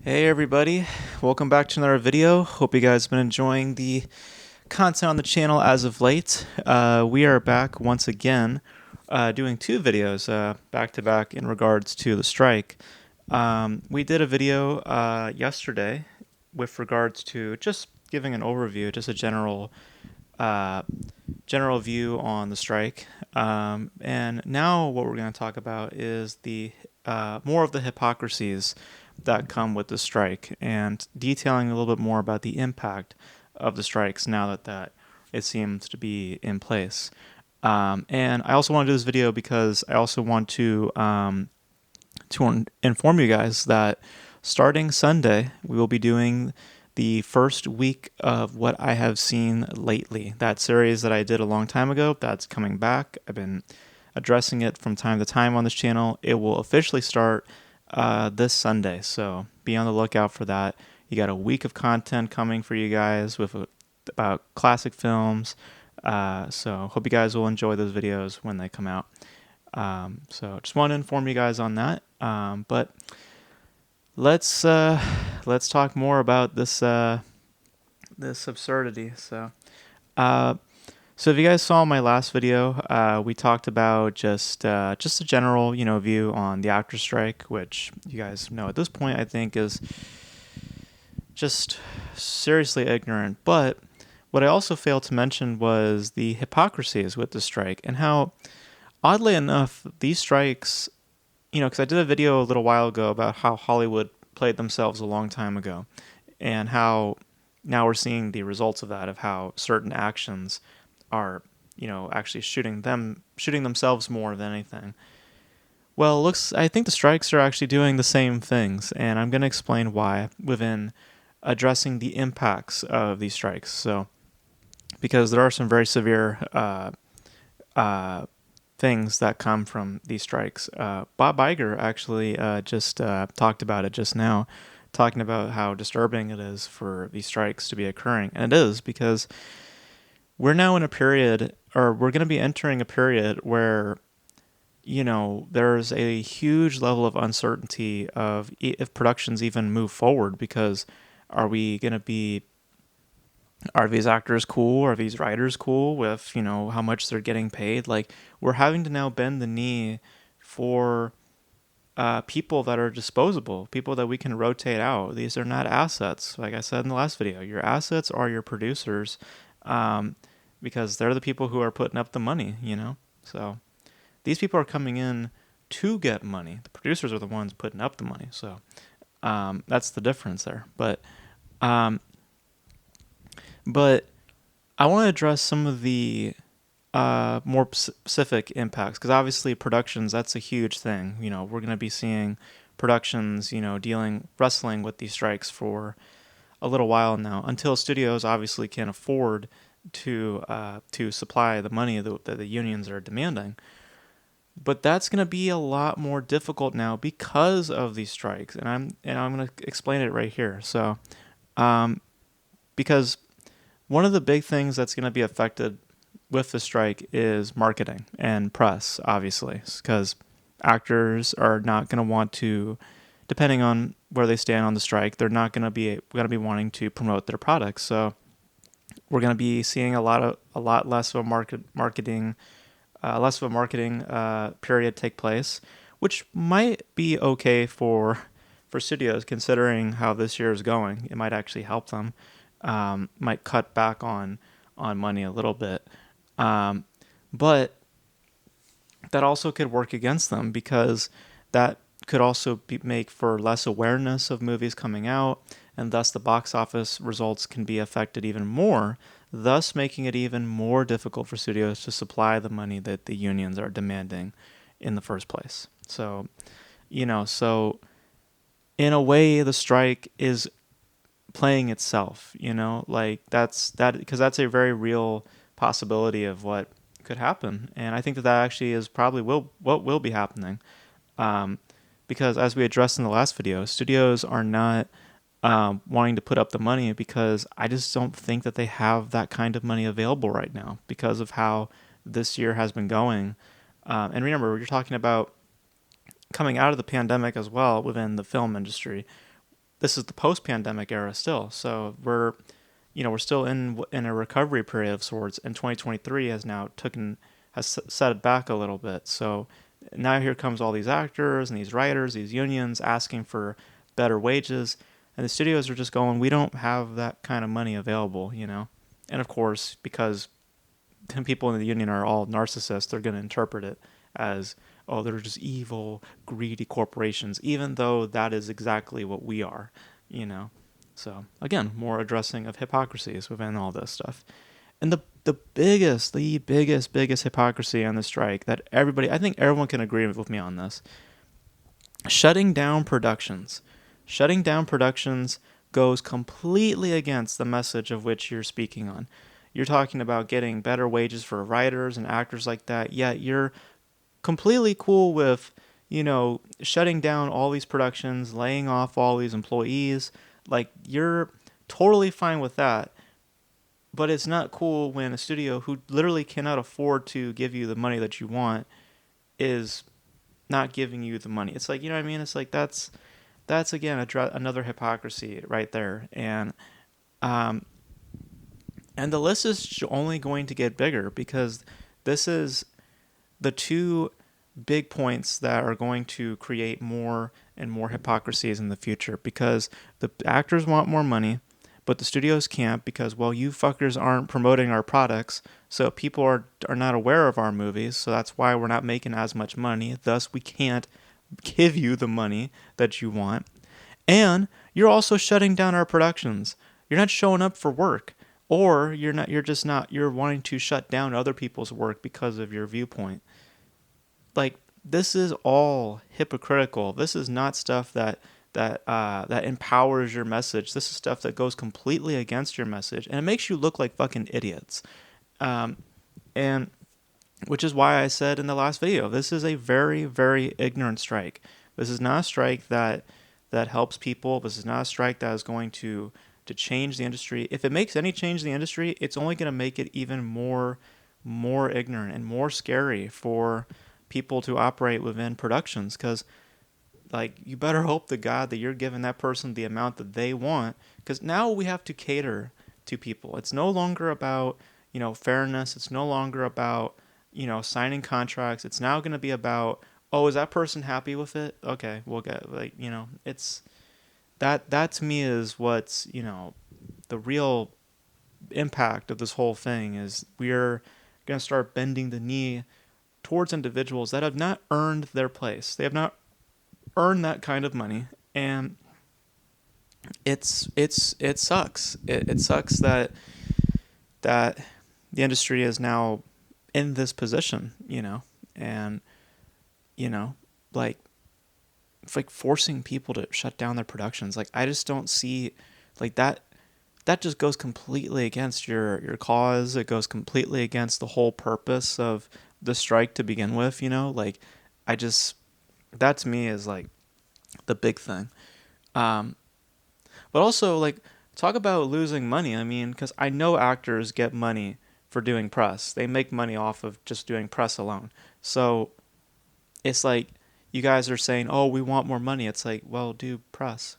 Hey everybody, welcome back to another video. Hope you guys have been enjoying the content on the channel as of late. We are back once again doing two videos back to back in regards to the strike. We did a video yesterday with regards to just giving an overview, just a uh, general view on the strike. And now what we're going to talk about is the more of the hypocrisies that come with the strike and detailing a little bit more about the impact of the strikes now that it seems to be in place. And I also want to do this video because I also want to inform you guys that starting Sunday, we will be doing the first week of What I Have Seen Lately. That series that I did a long time ago, that's coming back. I've been addressing it from time to time on this channel. It will officially start this Sunday, so be on the lookout for that. You got a week of content coming for you guys about classic films. So hope you guys will enjoy those videos when they come out. So just want to inform you guys on that. But let's talk more about this absurdity. Uh, so if you guys saw my last video, we talked about just a general view on the actor strike, which you guys know at this point I think is just seriously ignorant. But what I also failed to mention was the hypocrisies with the strike and how, oddly enough, these strikes, because I did a video a little while ago about how Hollywood played themselves a long time ago and how now we're seeing the results of that, of how certain actions are, actually shooting themselves more than anything. Well, I think the strikes are actually doing the same things, and I'm going to explain why within addressing the impacts of these strikes. So, because there are some very severe uh, things that come from these strikes. Bob Iger actually just talked about it just now, talking about how disturbing it is for these strikes to be occurring. And it is because we're now in a period, or we're going to be entering a period where, there's a huge level of uncertainty of if productions even move forward because are we going to be are these actors cool? Are these writers cool with, how much they're getting paid? Like, we're having to now bend the knee for people that are disposable, people that we can rotate out. These are not assets. Like I said in the last video, your assets are your producers because they're the people who are putting up the money. So these people are coming in to get money. The producers are the ones putting up the money. So that's the difference there. Um, but I want to address some of the more specific impacts because obviously productions, that's a huge thing. We're going to be seeing productions, wrestling with these strikes for a little while now until studios obviously can afford to supply the money that the unions are demanding. But that's going to be a lot more difficult now because of these strikes, and I'm going to explain it right here. So, because one of the big things that's going to be affected with the strike is marketing and press, obviously, because actors are not going to want to, depending on where they stand on the strike, they're not going to be wanting to promote their products. So we're going to be seeing a lot less of a marketing period take place, which might be okay for studios considering how this year is going. It might actually help them. Might cut back on money a little bit, but that also could work against them because that could also make for less awareness of movies coming out, and thus the box office results can be affected even more, thus making it even more difficult for studios to supply the money that the unions are demanding in the first place. So in a way, the strike is playing itself, like because that's a very real possibility of what could happen. And I think that actually is probably what will be happening. Um, because as we addressed in the last video, studios are not wanting to put up the money because I just don't think that they have that kind of money available right now because of how this year has been going. And remember, you're talking about coming out of the pandemic as well within the film industry. this is the post-pandemic era still. So we're still in a recovery period of sorts, and 2023 has set it back a little bit. So now here comes all these actors and these writers, these unions asking for better wages, and the studios are just going, we don't have that kind of money available, you know. And of course, because people in the union are all narcissists, they're going to interpret it as, oh, they're just evil, greedy corporations, even though that is exactly what we are, you know. So again, more addressing of hypocrisies within all this stuff. And the biggest hypocrisy on the strike that I think everyone can agree with me on this, shutting down productions. Shutting down productions goes completely against the message of which you're speaking on. You're talking about getting better wages for writers and actors like that, yet you're completely cool with, shutting down all these productions, laying off all these employees. Like, you're totally fine with that. But it's not cool when a studio who literally cannot afford to give you the money that you want is not giving you the money. It's like, you know what I mean? It's like that's again another hypocrisy right there. Um, and the list is only going to get bigger because this is the two big points that are going to create more and more hypocrisies in the future, because the actors want more money, but the studios can't because, well, you fuckers aren't promoting our products, so people are not aware of our movies, so that's why we're not making as much money. Thus, we can't give you the money that you want. And you're also shutting down our productions. You're not showing up for work, or you're wanting to shut down other people's work because of your viewpoint. Like, this is all hypocritical. This is not stuff that empowers your message. This is stuff that goes completely against your message, and it makes you look like fucking idiots. Um, and which is why I said in the last video, this is a very, very ignorant strike. This is not a strike that helps people. This is not a strike that is going to change the industry. If it makes any change in the industry, it's only going to make it even more ignorant and more scary for people to operate within productions, because like, you better hope to God that you're giving that person the amount that they want, because now we have to cater to people. It's no longer about, fairness. It's no longer about, signing contracts. It's now going to be about, oh, is that person happy with it? Okay, we'll get, like, it's that to me is what's, the real impact of this whole thing is we're going to start bending the knee towards individuals that have not earned their place. They have not earned that kind of money, and it sucks. It sucks that the industry is now in this position, and like, it's like forcing people to shut down their productions. Like, I just don't see, like, that just goes completely against your cause. It goes completely against the whole purpose of the strike to begin with, like, I just, that to me is like the big thing. Um, but also, like, talk about losing money. I mean, because I know actors get money for doing press. They make money off of just doing press alone. So it's like, you guys are saying, oh, we want more money. It's like, well, do press.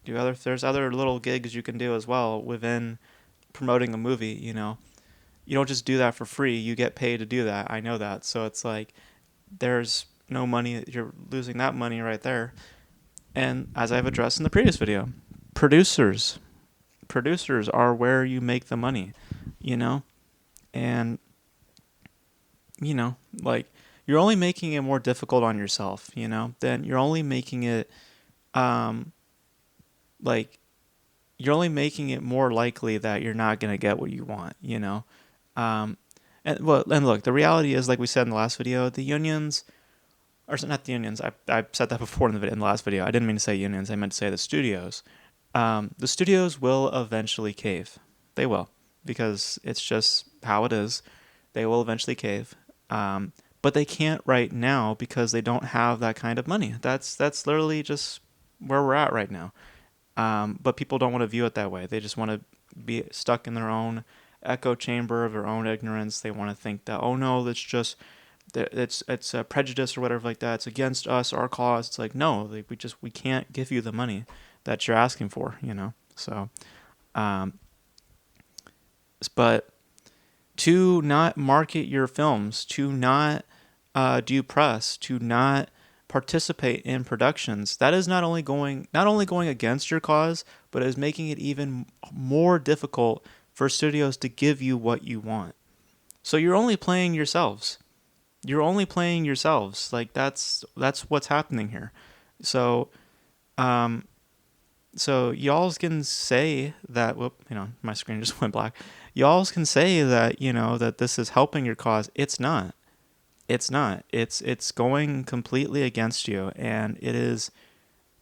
There's other little gigs you can do as well within promoting a movie, You don't just do that for free. You get paid to do that. I know that. So it's like, there's no money. You're losing that money right there. And as I've addressed in the previous video, producers are where you make the money, you know? And, like, you're only making it more difficult on yourself, Then you're only making it, like, you're only making it more likely that you're not going to get what you want, Um, and look, the reality is, like we said in the last video, the unions, or not the unions, I said that before in the last video. I didn't mean to say unions. I meant to say the studios. The studios will eventually cave. They will, because it's just how it is. They will eventually cave. But they can't right now because they don't have that kind of money. That's literally just where we're at right now. But people don't want to view it that way. They just want to be stuck in their own echo chamber of their own ignorance. They want to think that, oh no, it's a prejudice or whatever like that. It's against us, our cause. It's like, no, like, we can't give you the money that you're asking for, you know. So, um, but to not market your films, to not do press, to not participate in productions, that is not only going against your cause, but is making it even more difficult for studios to give you what you want. So you're only playing yourselves. You're only playing yourselves. Like that's what's happening here. So um, so y'all can say that. Whoop, my screen just went black. Y'all can say that that this is helping your cause. It's not. It's not. It's going completely against you, and it is.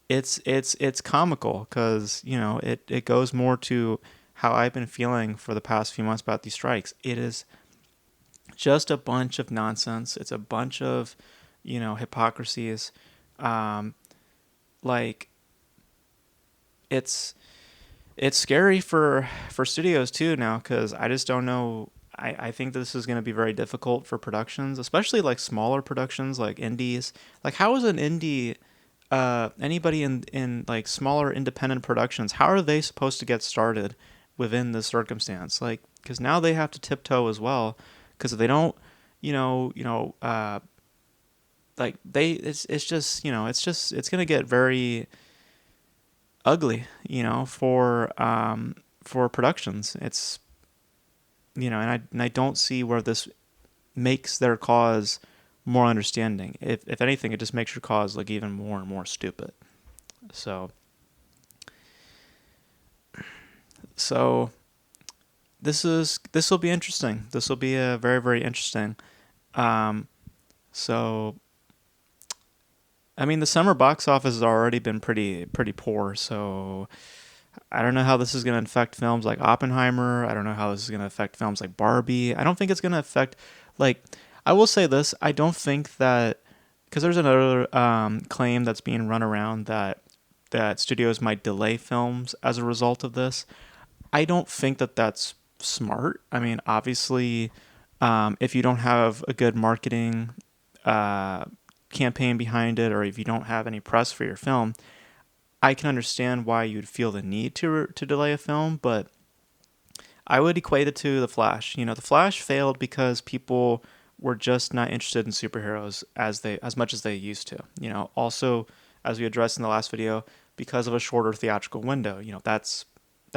It's comical because it goes more to how I've been feeling for the past few months about these strikes. It is just a bunch of nonsense. It's a bunch of hypocrisies. Um, like it's scary for studios too now because I just don't know. I think this is going to be very difficult for productions, especially like smaller productions like indies. Like, how is an indie, anybody in like smaller independent productions, how are they supposed to get started within this circumstance? Like, because now they have to tiptoe as well, because if they don't, like it's just it's going to get very ugly, for productions. It's and I don't see where this makes their cause more understanding. If anything, it just makes your cause like even more and more stupid. So so this will be interesting. This will be a very, very interesting. Um, so I mean, the summer box office has already been pretty poor. So I don't know how this is going to affect films like Oppenheimer. I don't know how this is going to affect films like Barbie. I don't think it's going to affect, like, I will say this. I don't think that, because there's another claim that's being run around that studios might delay films as a result of this. I don't think that that's smart. I mean, obviously, if you don't have a good marketing uh, campaign behind it, or if you don't have any press for your film, I can understand why you'd feel the need to delay a film, but I would equate it to The Flash. The Flash failed because people were just not interested in superheroes as much as they used to. Also, as we addressed in the last video, because of a shorter theatrical window. That's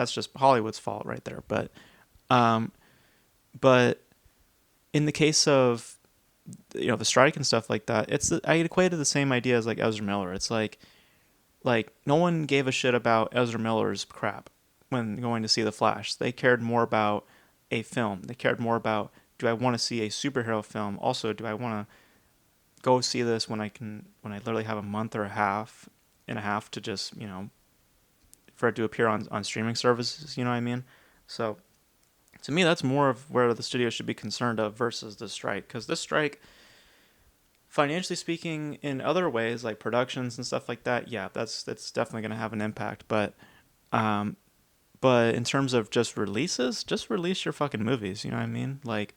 just Hollywood's fault right there. Um, but in the case of the strike and stuff like that, I equated the same idea as like Ezra Miller. It's like no one gave a shit about Ezra Miller's crap when going to see The Flash. They cared more about a film. They cared more about, do I want to see a superhero film? Also, do I want to go see this when I literally have a month or a half and a half to just, for it to appear on streaming services, you know what I mean? So to me, that's more of where the studio should be concerned of versus the strike, because this strike, financially speaking, in other ways like productions and stuff like that, yeah, that's definitely going to have an impact. Um, but in terms of just releases, just release your fucking movies. You know what I mean? Like,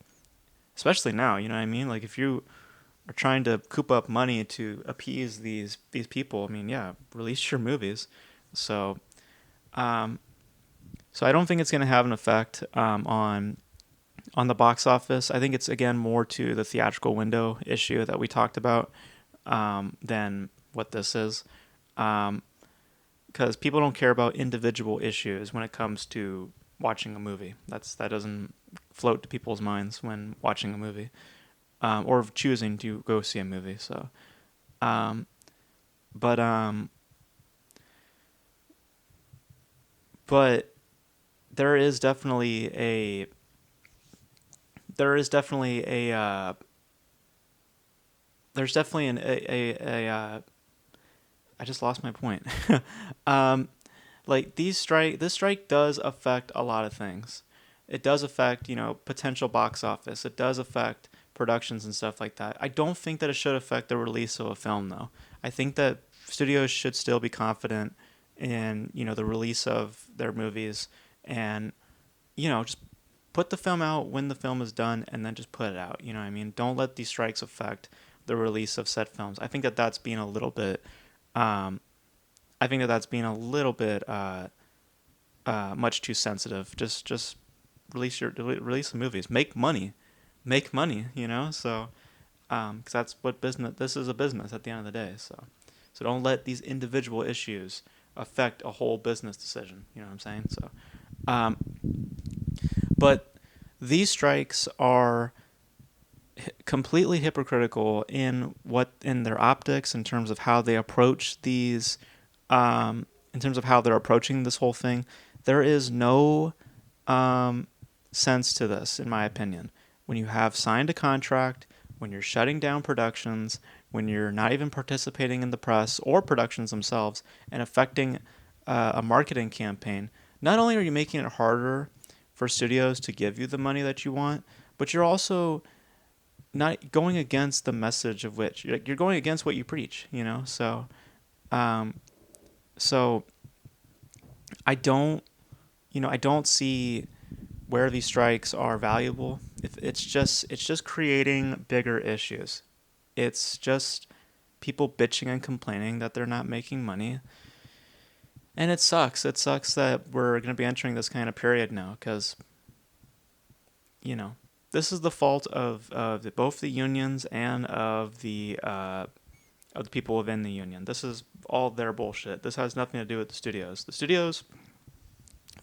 especially now, you know what I mean? Like, if you are trying to coop up money to appease these people, I mean, yeah, release your movies. So, um, so I don't think it's going to have an effect on the box office. I think it's again more to the theatrical window issue that we talked about than what this is, because people don't care about individual issues when it comes to watching a movie. That doesn't float to people's minds when watching a movie, or choosing to go see a movie. So, um, but but there is definitely a there's definitely I just lost my point. um, like this strike does affect a lot of things. It does affect, potential box office. It does affect productions and stuff like that. I don't think that it should affect the release of a film though. I think that studios should still be confident in, the release of their movies, and, just put the film out when the film is done, and then just put it out. You know what I mean? Don't let these strikes affect the release of said films. I think that that's being a little bit. I think that that's being a little bit much too sensitive. Just release the movies. Make money. You know, so because that's what business. This is a business at the end of the day. So don't let these individual issues affect a whole business decision. You know what I'm saying? So, but these strikes are completely hypocritical in their optics, in terms of how they approach these, in terms of how they're approaching this whole thing. There is no sense to this, in my opinion. When you have signed a contract, when you're shutting down productions, when you're not even participating in the press or productions themselves, and affecting a marketing campaign, not only are you making it harder for studios to give you the money that you want, but you're also not going against the message of which you're going against what you preach, you know? So I don't, I don't see where these strikes are valuable. It's just creating bigger issues. It's just people bitching and complaining that they're not making money. And it sucks. It sucks that we're going to be entering this kind of period now, because, this is the fault of both the unions and of the people within the union. This is all their bullshit. This has nothing to do with the studios. The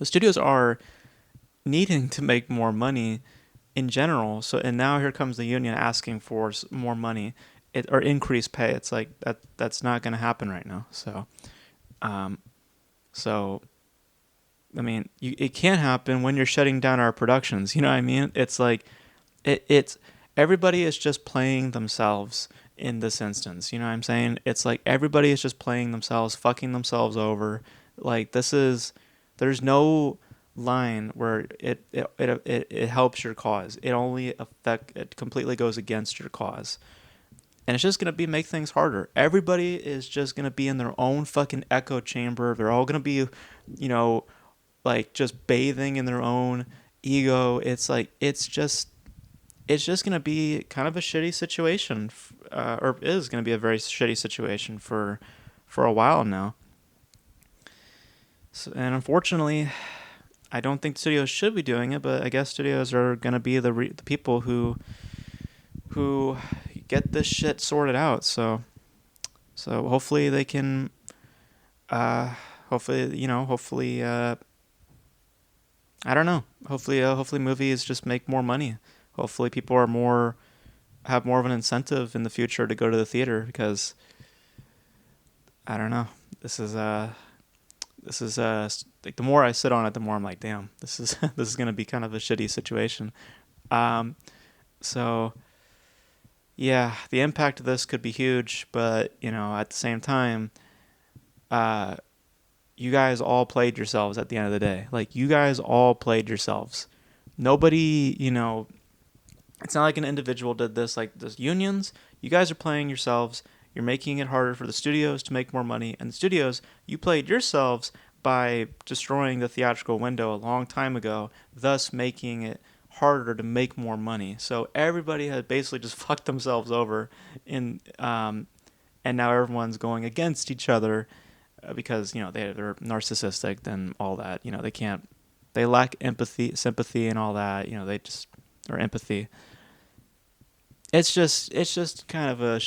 studios are needing to make more money in general. So, and now here comes the union asking for more money, or increased pay. It's like that's not going to happen right now. So, I mean, it can't happen when you're shutting down our productions. You know what I mean? It's like, it's everybody is just playing themselves in this instance. You know what I'm saying? It's like everybody is just playing themselves, fucking themselves over. Like, there's no line where it helps your cause. It completely goes against your cause. And it's just going to make things harder. Everybody is just going to be in their own fucking echo chamber. They're all going to be, like, just bathing in their own ego. It's like, it's just going to be kind of a shitty situation, or is going to be a very shitty situation for a while now. So, and unfortunately, I don't think studios should be doing it, but I guess studios are going to be the people who get this shit sorted out. So hopefully they can, hopefully, I don't know. Hopefully movies just make more money. Hopefully people have more of an incentive in the future to go to the theater, because I don't know. This is like, the more I sit on it, the more I'm like, damn, this is going to be kind of a shitty situation. So yeah, the impact of this could be huge, but at the same time, you guys all played yourselves at the end of the day. Like, you guys all played yourselves. Nobody, it's not like an individual did this. Like, the unions, you guys are playing yourselves. You're making it harder for the studios to make more money. And the studios, you played yourselves by destroying the theatrical window a long time ago, thus making it harder to make more money. So everybody has basically just fucked themselves over, and now everyone's going against each other, because they're narcissistic and all that. They lack empathy, sympathy, and all that. Or empathy. It's just kind of a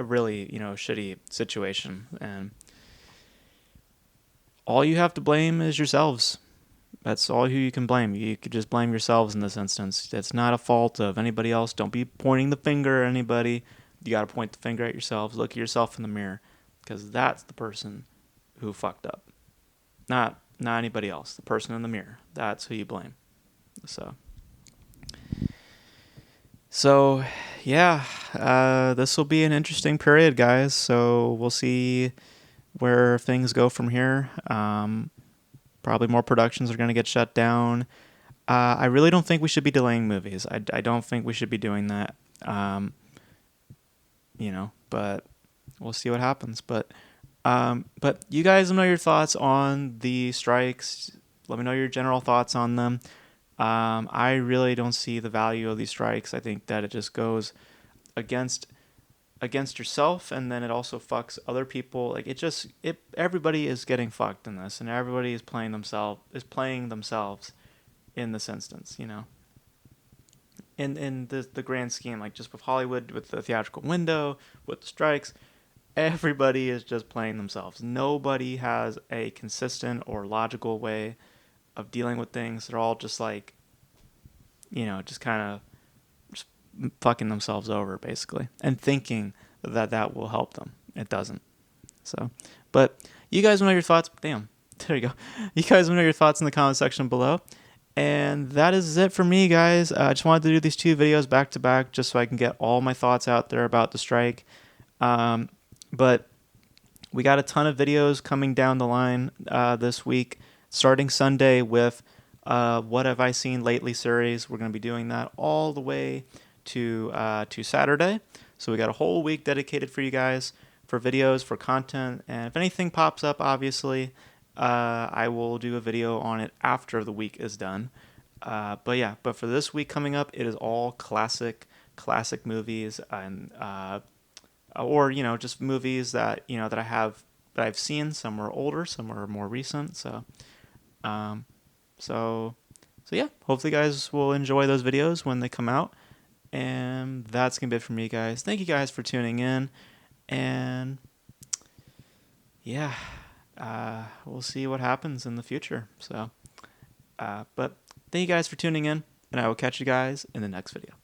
really shitty situation, and all you have to blame is yourselves. That's all who you can blame. You could just blame yourselves in this instance. It's not a fault of anybody else. Don't be pointing the finger at anybody. You got to point the finger at yourselves. Look at yourself in the mirror, because that's the person who fucked up. Not anybody else. The person in the mirror. That's who you blame. So yeah, this will be an interesting period, guys. So we'll see where things go from here. Probably more productions are going to get shut down. I really don't think we should be delaying movies. I don't think we should be doing that. But we'll see what happens. But you guys know your thoughts on the strikes. Let me know your general thoughts on them. I really don't see the value of these strikes. I think that it just goes against yourself, and then it also fucks other people. Like everybody is getting fucked in this, and everybody is playing themselves in this instance. In the grand scheme, like just with Hollywood, with the theatrical window, with the strikes, everybody is just playing themselves. Nobody has a consistent or logical way of dealing with things. They're all just like, just kind of just fucking themselves over, basically, and thinking that will help them. It doesn't. So, but you guys know your thoughts. Damn, there you go. You guys know your thoughts in the comment section below. And that is it for me, guys. I just wanted to do these 2 videos back to back just so I can get all my thoughts out there about the strike. But we got a ton of videos coming down the line this week, starting Sunday with What Have I Seen Lately series. We're going to be doing that all the way to Saturday. So we got a whole week dedicated for you guys for videos, for content. And if anything pops up, obviously, I will do a video on it after the week is done. But for this week coming up, it is all classic movies, and or just movies that that I've seen. Some are older, some are more recent. Um, so yeah, hopefully you guys will enjoy those videos when they come out. And that's gonna be it for me, guys. Thank you guys for tuning in, and yeah, we'll see what happens in the future. So, but thank you guys for tuning in, and I will catch you guys in the next video.